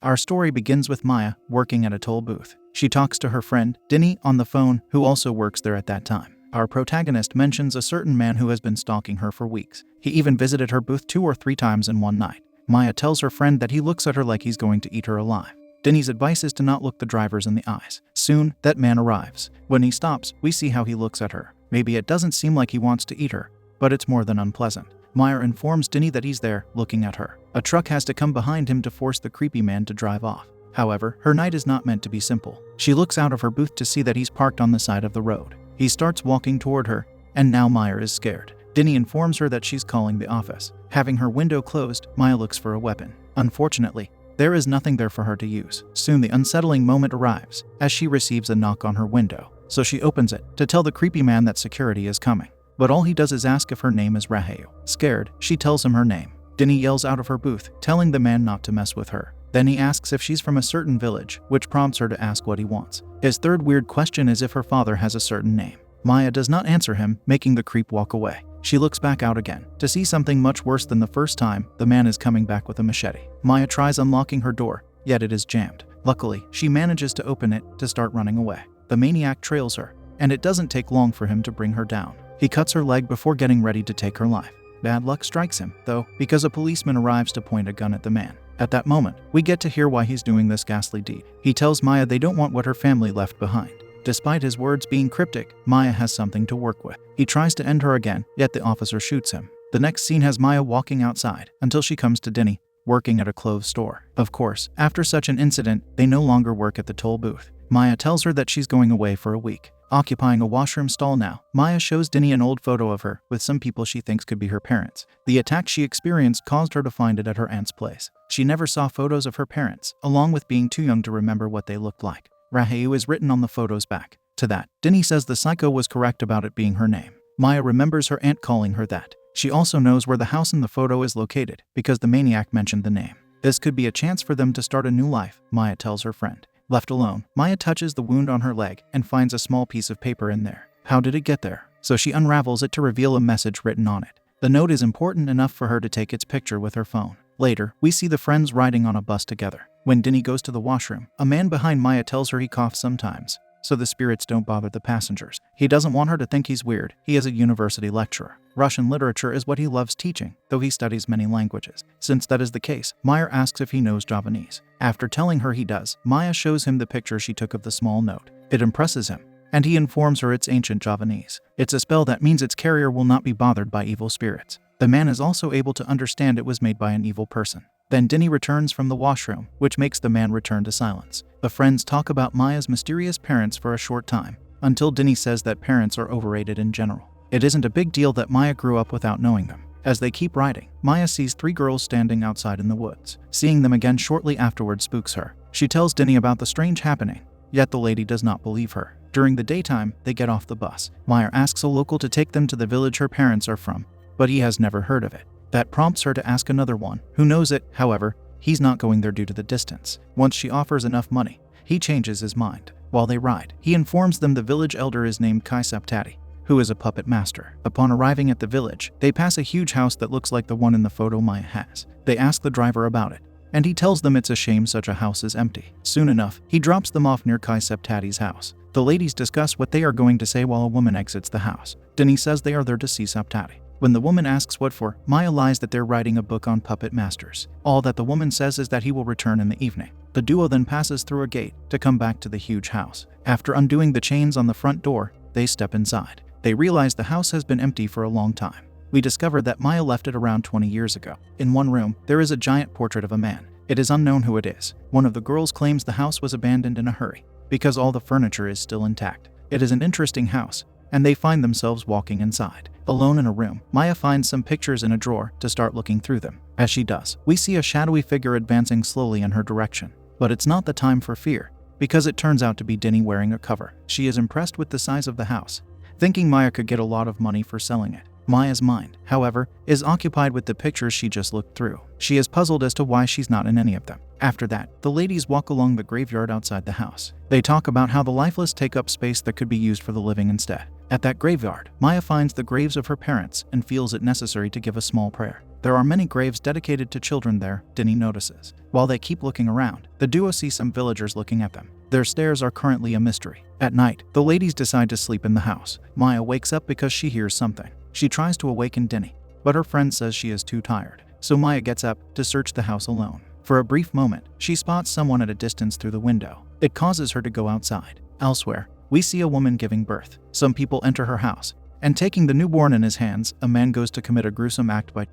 Our story begins with Maya working at a toll booth. She talks to her friend, Denny, on the phone, who also works there at that time. Our protagonist mentions a certain man who has been stalking her for weeks. He even visited her booth 2 or 3 times in one night. Maya tells her friend that he looks at her like he's going to eat her alive. Denny's advice is to not look the drivers in the eyes. Soon, that man arrives. When he stops, we see how he looks at her. Maybe it doesn't seem like he wants to eat her, but it's more than unpleasant. Maya informs Denny that he's there, looking at her. A truck has to come behind him to force the creepy man to drive off. However, her night is not meant to be simple. She looks out of her booth to see that he's parked on the side of the road. He starts walking toward her, and now Maya is scared. Denny informs her that she's calling the office. Having her window closed, Maya looks for a weapon. Unfortunately, there is nothing there for her to use. Soon the unsettling moment arrives, as she receives a knock on her window. So she opens it, to tell the creepy man that security is coming. But all he does is ask if her name is Raheu. Scared, she tells him her name. Denny yells out of her booth, telling the man not to mess with her. Then he asks if she's from a certain village, which prompts her to ask what he wants. His third weird question is if her father has a certain name. Maya does not answer him, making the creep walk away. She looks back out again, to see something much worse than the first time. The man is coming back with a machete. Maya tries unlocking her door, yet it is jammed. Luckily, she manages to open it to start running away. The maniac trails her, and it doesn't take long for him to bring her down. He cuts her leg before getting ready to take her life. Bad luck strikes him, though, because a policeman arrives to point a gun at the man. At that moment, we get to hear why he's doing this ghastly deed. He tells Maya they don't want what her family left behind. Despite his words being cryptic, Maya has something to work with. He tries to end her again, yet the officer shoots him. The next scene has Maya walking outside, until she comes to Denny, working at a clothes store. Of course, after such an incident, they no longer work at the toll booth. Maya tells her that she's going away for a week. Occupying a washroom stall now, Maya shows Denny an old photo of her with some people she thinks could be her parents. The attack she experienced caused her to find it at her aunt's place. She never saw photos of her parents, along with being too young to remember what they looked like. Raheu is written on the photo's back. To that, Denny says the psycho was correct about it being her name. Maya remembers her aunt calling her that. She also knows where the house in the photo is located, because the maniac mentioned the name. This could be a chance for them to start a new life, Maya tells her friend. Left alone, Maya touches the wound on her leg and finds a small piece of paper in there. How did it get there? So she unravels it to reveal a message written on it. The note is important enough for her to take its picture with her phone. Later, we see the friends riding on a bus together. When Denny goes to the washroom, a man behind Maya tells her he coughs sometimes, so the spirits don't bother the passengers. He doesn't want her to think he's weird. He is a university lecturer. Russian literature is what he loves teaching, though he studies many languages. Since that is the case, Maya asks if he knows Javanese. After telling her he does, Maya shows him the picture she took of the small note. It impresses him, and he informs her it's ancient Javanese. It's a spell that means its carrier will not be bothered by evil spirits. The man is also able to understand it was made by an evil person. Then Denny returns from the washroom, which makes the man return to silence. The friends talk about Maya's mysterious parents for a short time, until Denny says that parents are overrated in general. It isn't a big deal that Maya grew up without knowing them. As they keep riding, Maya sees 3 girls standing outside in the woods. Seeing them again shortly afterward spooks her. She tells Denny about the strange happening, yet the lady does not believe her. During the daytime, they get off the bus. Maya asks a local to take them to the village her parents are from, but he has never heard of it. That prompts her to ask another one, who knows it. However, he's not going there due to the distance. Once she offers enough money, he changes his mind. While they ride, he informs them the village elder is named Kaisaptati, who is a puppet master. Upon arriving at the village, they pass a huge house that looks like the one in the photo Maya has. They ask the driver about it, and he tells them it's a shame such a house is empty. Soon enough, he drops them off near Kaisaptati's house. The ladies discuss what they are going to say while a woman exits the house. Denny says they are there to see Saptati. When the woman asks what for, Maya lies that they're writing a book on puppet masters. All that the woman says is that he will return in the evening. The duo then passes through a gate to come back to the huge house. After undoing the chains on the front door, they step inside. They realize the house has been empty for a long time. We discover that Maya left it around 20 years ago. In one room, there is a giant portrait of a man. It is unknown who it is. One of the girls claims the house was abandoned in a hurry, because all the furniture is still intact. It is an interesting house, and they find themselves walking inside. Alone in a room, Maya finds some pictures in a drawer to start looking through them. As she does, we see a shadowy figure advancing slowly in her direction. But it's not the time for fear, because it turns out to be Denny wearing a cover. She is impressed with the size of the house, thinking Maya could get a lot of money for selling it. Maya's mind, however, is occupied with the pictures she just looked through. She is puzzled as to why she's not in any of them. After that, the ladies walk along the graveyard outside the house. They talk about how the lifeless take up space that could be used for the living instead. At that graveyard, Maya finds the graves of her parents and feels it necessary to give a small prayer. There are many graves dedicated to children there, Denny notices. While they keep looking around, the duo see some villagers looking at them. Their stares are currently a mystery. At night, the ladies decide to sleep in the house. Maya wakes up because she hears something. She tries to awaken Denny, but her friend says she is too tired. So Maya gets up to search the house alone. For a brief moment, she spots someone at a distance through the window. It causes her to go outside. Elsewhere, we see a woman giving birth. Some people enter her house, and taking the newborn in his hands, a man goes to commit a gruesome act by.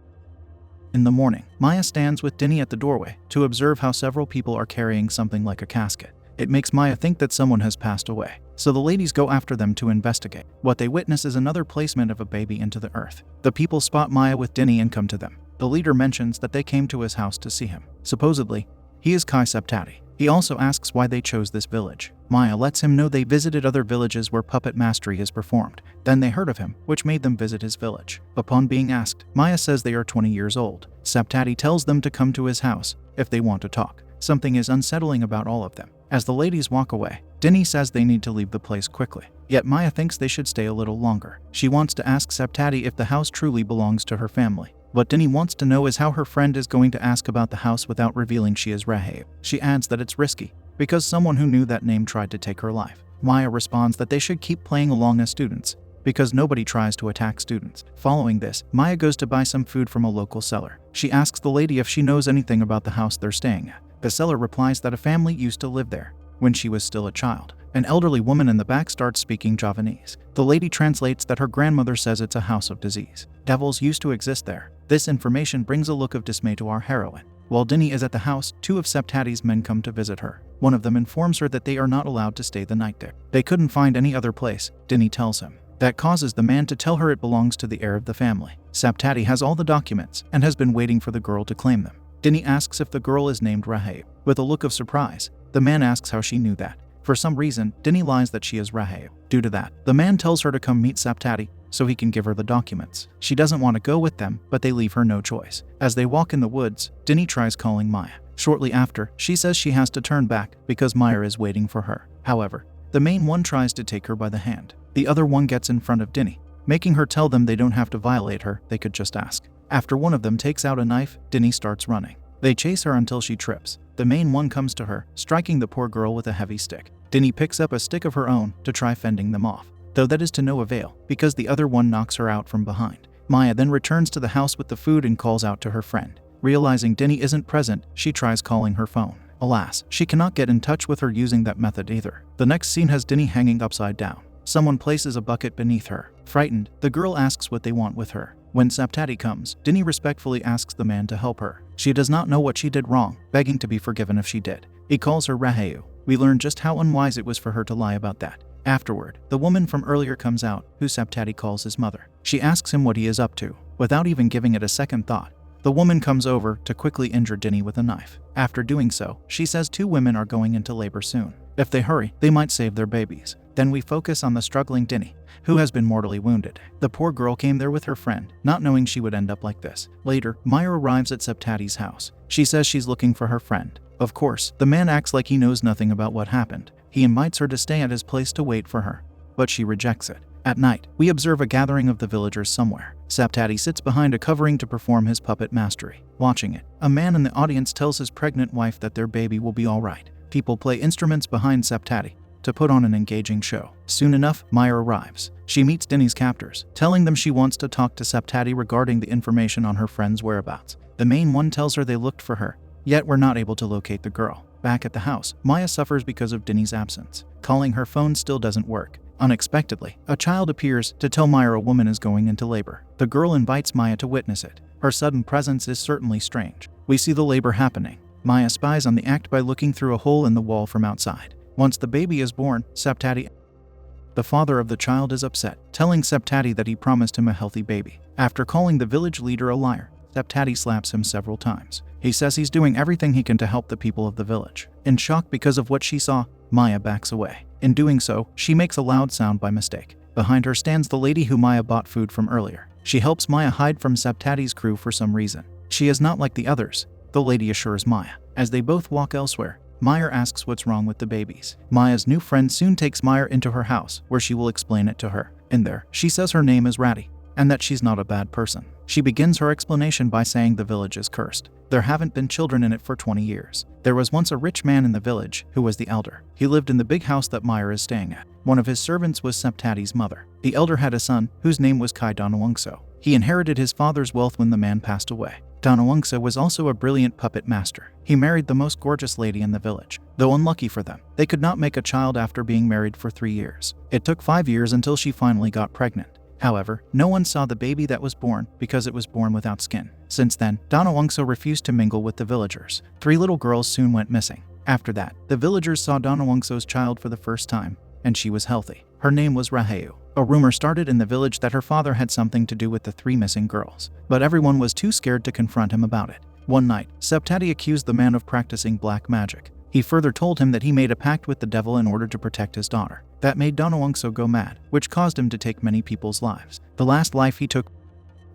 In the morning, Maya stands with Denny at the doorway to observe how several people are carrying something like a casket. It makes Maya think that someone has passed away, so the ladies go after them to investigate. What they witness is another placement of a baby into the earth. The people spot Maya with Denny and come to them. The leader mentions that they came to his house to see him. Supposedly, he is Kai Septati. He also asks why they chose this village. Maya lets him know they visited other villages where puppet mastery is performed. Then they heard of him, which made them visit his village. Upon being asked, Maya says they are 20 years old. Septati tells them to come to his house if they want to talk. Something is unsettling about all of them. As the ladies walk away, Denny says they need to leave the place quickly. Yet Maya thinks they should stay a little longer. She wants to ask Septati if the house truly belongs to her family. What Denny wants to know is how her friend is going to ask about the house without revealing she is Rahab. She adds that it's risky, because someone who knew that name tried to take her life. Maya responds that they should keep playing along as students, because nobody tries to attack students. Following this, Maya goes to buy some food from a local seller. She asks the lady if she knows anything about the house they're staying at. The seller replies that a family used to live there when she was still a child. An elderly woman in the back starts speaking Javanese. The lady translates that her grandmother says it's a house of disease. Devils used to exist there. This information brings a look of dismay to our heroine. While Denny is at the house, two of Septati's men come to visit her. One of them informs her that they are not allowed to stay the night there. They couldn't find any other place, Denny tells him. That causes the man to tell her it belongs to the heir of the family. Septati has all the documents and has been waiting for the girl to claim them. Denny asks if the girl is named Rahab. With a look of surprise, the man asks how she knew that. For some reason, Denny lies that she is Rahab. Due to that, the man tells her to come meet Septati so he can give her the documents. She doesn't want to go with them, but they leave her no choice. As they walk in the woods, Denny tries calling Maya. Shortly after, she says she has to turn back because Maya is waiting for her. However, the main one tries to take her by the hand. The other one gets in front of Denny, making her tell them they don't have to violate her, they could just ask. After one of them takes out a knife, Denny starts running. They chase her until she trips. The main one comes to her, striking the poor girl with a heavy stick. Denny picks up a stick of her own to try fending them off, though that is to no avail, because the other one knocks her out from behind. Maya then returns to the house with the food and calls out to her friend. Realizing Denny isn't present, she tries calling her phone. Alas, she cannot get in touch with her using that method either. The next scene has Denny hanging upside down. Someone places a bucket beneath her. Frightened, the girl asks what they want with her. When Septati comes, Denny respectfully asks the man to help her. She does not know what she did wrong, begging to be forgiven if she did. He calls her Raheu. We learn just how unwise it was for her to lie about that. Afterward, the woman from earlier comes out, who Septati calls his mother. She asks him what he is up to. Without even giving it a second thought, the woman comes over to quickly injure Denny with a knife. After doing so, she says two women are going into labor soon. If they hurry, they might save their babies. Then we focus on the struggling Denny, who has been mortally wounded. The poor girl came there with her friend, not knowing she would end up like this. Later, Maya arrives at Septati's house. She says she's looking for her friend. Of course, the man acts like he knows nothing about what happened. He invites her to stay at his place to wait for her, but she rejects it. At night, we observe a gathering of the villagers somewhere. Septati sits behind a covering to perform his puppet mastery. Watching it, a man in the audience tells his pregnant wife that their baby will be all right. People play instruments behind Septati to put on an engaging show. Soon enough, Maya arrives. She meets Denny's captors, telling them she wants to talk to Septati regarding the information on her friend's whereabouts. The main one tells her they looked for her, yet were not able to locate the girl. Back at the house, Maya suffers because of Denny's absence. Calling her phone still doesn't work. Unexpectedly, a child appears to tell Maya a woman is going into labor. The girl invites Maya to witness it. Her sudden presence is certainly strange. We see the labor happening. Maya spies on the act by looking through a hole in the wall from outside. Once the baby is born, Septati, the father of the child, is upset, telling Septati that he promised him a healthy baby. After calling the village leader a liar, Septati slaps him several times. He says he's doing everything he can to help the people of the village. In shock because of what she saw, Maya backs away. In doing so, she makes a loud sound by mistake. Behind her stands the lady who Maya bought food from earlier. She helps Maya hide from Septadi's crew for some reason. She is not like the others, the lady assures Maya. As they both walk elsewhere, Maya asks what's wrong with the babies. Maya's new friend soon takes Maya into her house, where she will explain it to her. In there, she says her name is Ratty, and that she's not a bad person. She begins her explanation by saying the village is cursed. There haven't been children in it for 20 years. There was once a rich man in the village who was the elder. He lived in the big house that Maya is staying at. One of his servants was Septadi's mother. The elder had a son whose name was Kai Donawungso. He inherited his father's wealth when the man passed away. Donawungso was also a brilliant puppet master. He married the most gorgeous lady in the village. Though unlucky for them, they could not make a child after being married for 3 years. It took 5 years until she finally got pregnant. However, no one saw the baby that was born because it was born without skin. Since then, Donawungso refused to mingle with the villagers. 3 little girls soon went missing. After that, the villagers saw Donawungso's child for the first time, and she was healthy. Her name was Rahayu. A rumor started in the village that her father had something to do with the 3 missing girls, but everyone was too scared to confront him about it. One night, Septadi accused the man of practicing black magic. He further told him that he made a pact with the devil in order to protect his daughter. That made Donawungso go mad, which caused him to take many people's lives. The last life he took,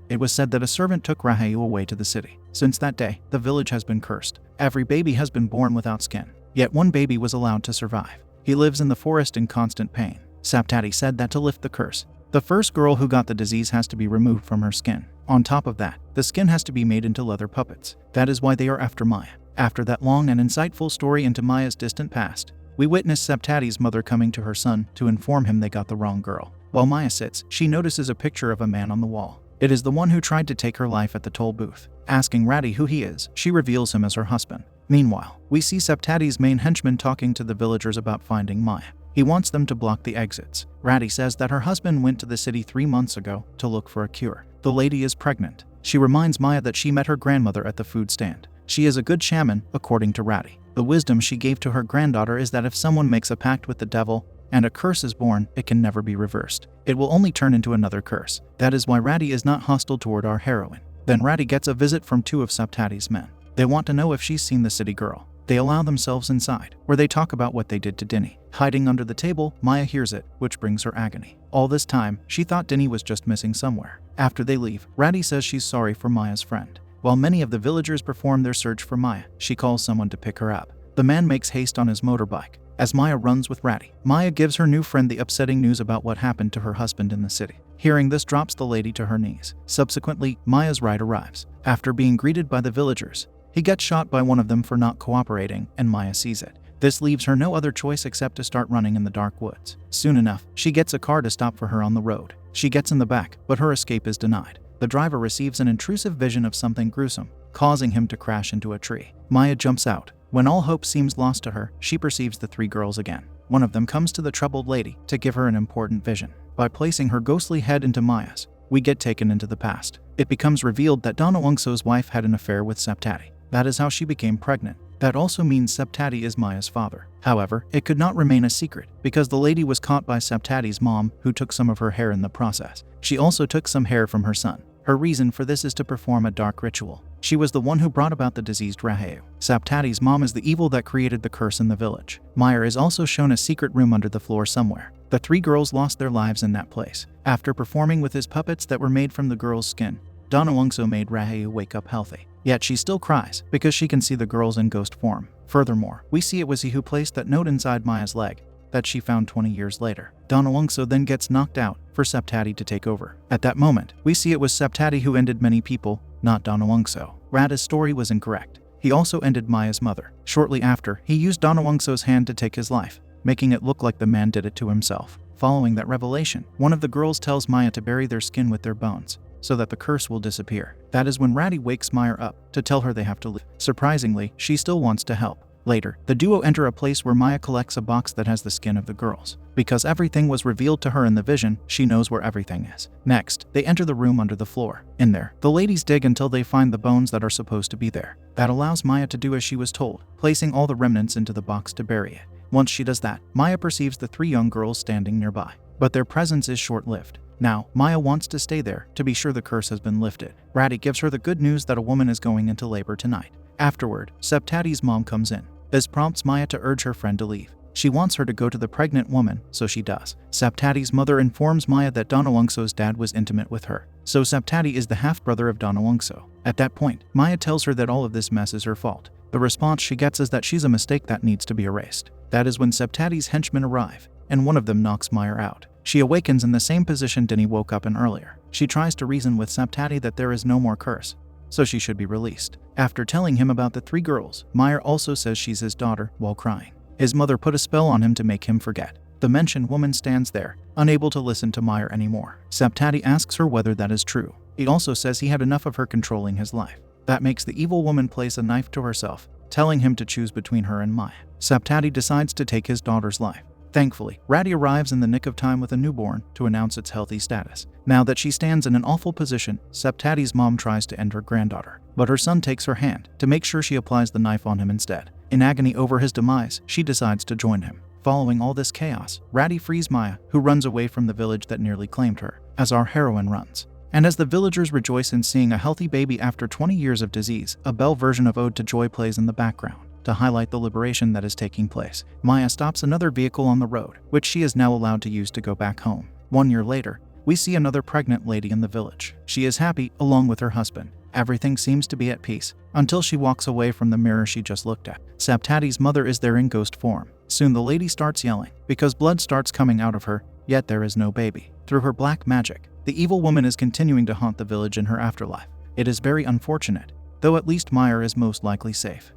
it was said that a servant took Rahayu away to the city. Since that day, the village has been cursed. Every baby has been born without skin. Yet one baby was allowed to survive. He lives in the forest in constant pain. Septadi said that to lift the curse, the first girl who got the disease has to be removed from her skin. On top of that, the skin has to be made into leather puppets. That is why they are after Maya. After that long and insightful story into Maya's distant past, we witness Septadi's mother coming to her son to inform him they got the wrong girl. While Maya sits, she notices a picture of a man on the wall. It is the one who tried to take her life at the toll booth. Asking Ratty who he is, she reveals him as her husband. Meanwhile, we see Septadi's main henchman talking to the villagers about finding Maya. He wants them to block the exits. Ratty says that her husband went to the city 3 months ago to look for a cure. The lady is pregnant. She reminds Maya that she met her grandmother at the food stand. She is a good shaman, according to Ratty. The wisdom she gave to her granddaughter is that if someone makes a pact with the devil and a curse is born, it can never be reversed. It will only turn into another curse. That is why Ratty is not hostile toward our heroine. Then Ratty gets a visit from 2 of Septadi's men. They want to know if she's seen the city girl. They allow themselves inside, where they talk about what they did to Denny. Hiding under the table, Maya hears it, which brings her agony. All this time, she thought Denny was just missing somewhere. After they leave, Ratty says she's sorry for Maya's friend. While many of the villagers perform their search for Maya, she calls someone to pick her up. The man makes haste on his motorbike. As Maya runs with Ratty, Maya gives her new friend the upsetting news about what happened to her husband in the city. Hearing this drops the lady to her knees. Subsequently, Maya's ride arrives. After being greeted by the villagers, he gets shot by one of them for not cooperating, and Maya sees it. This leaves her no other choice except to start running in the dark woods. Soon enough, she gets a car to stop for her on the road. She gets in the back, but her escape is denied. The driver receives an intrusive vision of something gruesome, causing him to crash into a tree. Maya jumps out. When all hope seems lost to her, she perceives the 3 girls again. One of them comes to the troubled lady to give her an important vision. By placing her ghostly head into Maya's, we get taken into the past. It becomes revealed that Donawungso's wife had an affair with Septadi. That is how she became pregnant. That also means Septadi is Maya's father. However, it could not remain a secret, because the lady was caught by Septadi's mom, who took some of her hair in the process. She also took some hair from her son. Her reason for this is to perform a dark ritual. She was the one who brought about the diseased Rahayu. Septadi's mom is the evil that created the curse in the village. Maya is also shown a secret room under the floor somewhere. The 3 girls lost their lives in that place. After performing with his puppets that were made from the girls' skin, Donawungso made Rahayu wake up healthy. Yet she still cries, because she can see the girls in ghost form. Furthermore, we see it was he who placed that note inside Maya's leg that she found 20 years later. Donawungso then gets knocked out for Septadi to take over. At that moment, we see it was Septadi who ended many people, not Donawungso. Rada's story was incorrect. He also ended Maya's mother. Shortly after, he used Donawungso's hand to take his life, making it look like the man did it to himself. Following that revelation, one of the girls tells Maya to bury their skin with their bones, so that the curse will disappear. That is when Ratty wakes Maya up to tell her they have to leave. Surprisingly, she still wants to help. Later, the duo enter a place where Maya collects a box that has the skin of the girls. Because everything was revealed to her in the vision, she knows where everything is. Next, they enter the room under the floor. In there, the ladies dig until they find the bones that are supposed to be there. That allows Maya to do as she was told, placing all the remnants into the box to bury it. Once she does that, Maya perceives the 3 young girls standing nearby. But their presence is short-lived. Now, Maya wants to stay there to be sure the curse has been lifted. Ratty gives her the good news that a woman is going into labor tonight. Afterward, Septadi's mom comes in. This prompts Maya to urge her friend to leave. She wants her to go to the pregnant woman, so she does. Saptati's mother informs Maya that Donalungso's dad was intimate with her, so Saptati is the half-brother of Donalungso. At that point, Maya tells her that all of this mess is her fault. The response she gets is that she's a mistake that needs to be erased. That is when Saptati's henchmen arrive, and one of them knocks Maya out. She awakens in the same position Denny woke up in earlier. She tries to reason with Saptati that there is no more curse, so she should be released. After telling him about the 3 girls, Maya also says she's his daughter while crying. His mother put a spell on him to make him forget. The mentioned woman stands there, unable to listen to Maya anymore. Saptati asks her whether that is true. He also says he had enough of her controlling his life. That makes the evil woman place a knife to herself, telling him to choose between her and Maya. Saptati decides to take his daughter's life. Thankfully, Ratty arrives in the nick of time with a newborn to announce its healthy status. Now that she stands in an awful position, Saptati's mom tries to end her granddaughter, but her son takes her hand to make sure she applies the knife on him instead. In agony over his demise, she decides to join him. Following all this chaos, Ratty frees Maya, who runs away from the village that nearly claimed her, as our heroine runs. And as the villagers rejoice in seeing a healthy baby after 20 years of disease, a Bell version of Ode to Joy plays in the background to highlight the liberation that is taking place. Maya stops another vehicle on the road, which she is now allowed to use to go back home. 1 year later, we see another pregnant lady in the village. She is happy, along with her husband. Everything seems to be at peace, until she walks away from the mirror she just looked at. Saptati's mother is there in ghost form. Soon the lady starts yelling, because blood starts coming out of her, yet there is no baby. Through her black magic, the evil woman is continuing to haunt the village in her afterlife. It is very unfortunate, though at least Maya is most likely safe.